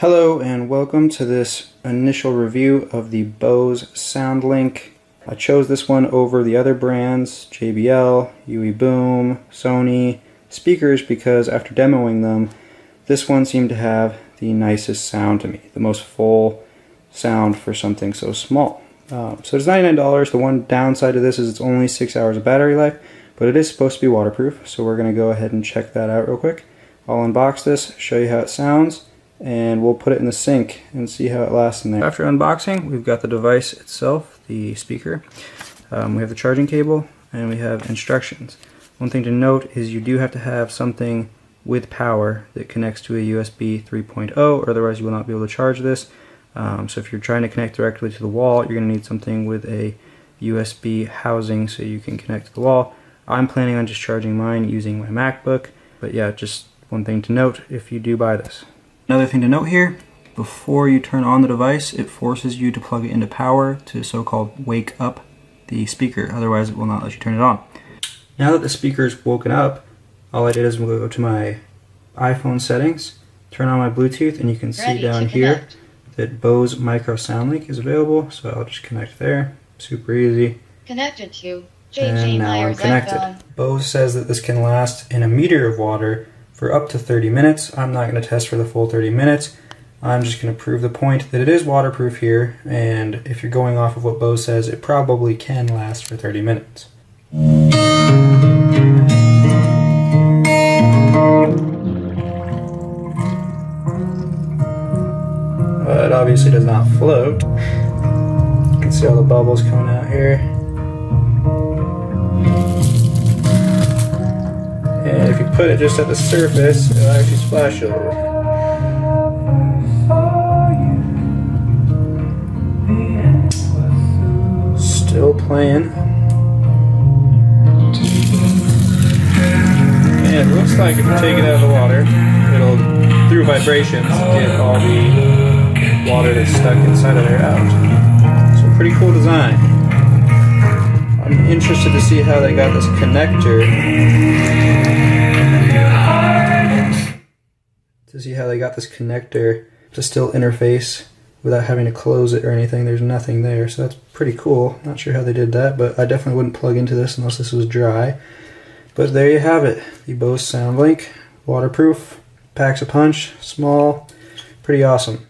Hello and welcome to this initial review of the Bose SoundLink. I chose this one over the other brands, JBL, UE Boom, Sony speakers, because after demoing them, this one seemed to have the nicest sound to me, the most full sound for something so small. So it's $99. The one downside to this is it's only 6 hours of battery life, but it is supposed to be waterproof, so we're going to go ahead and check that out real quick. I'll unbox this, show you how it sounds, and we'll put it in the sink and see how it lasts in there. After unboxing, we've got the device itself, the speaker. We have the charging cable, and we have instructions. One thing to note is you do have to have something with power that connects to a USB 3.0, or otherwise you will not be able to charge this. So if you're trying to connect directly to the wall, you're going to need something with a USB housing so you can connect to the wall. I'm planning on just charging mine using my MacBook, but yeah, just one thing to note if you do buy this. Another thing to note here, before you turn on the device, it forces you to plug it into power to so-called wake up the speaker, otherwise it will not let you turn it on. Now that the speaker's woken up, all I did is go to my iPhone settings, turn on my Bluetooth, and you can see down here that Bose Micro SoundLink is available, so I'll just connect there. Super easy. Connected to and now I'm connected. Bose says that this can last in a meter of water for up to 30 minutes. I'm not going to test for the full 30 minutes. I'm just going to prove the point that it is waterproof here, and if you're going off of what Bose says, it probably can last for 30 minutes. It obviously does not float. You can see all the bubbles coming out here. And if you put it just at the surface, it'll actually splash a little. Still playing. And it looks like if you take it out of the water, it'll, through vibrations, get all the water that's stuck inside of there out. So pretty cool design. I'm interested to see how they got this connector. To still interface without having to close it or anything. There's nothing there, so that's pretty cool. Not sure how they did that, but I definitely wouldn't plug into this unless this was dry. But there you have it, the Bose SoundLink, waterproof, packs a punch, small, pretty awesome.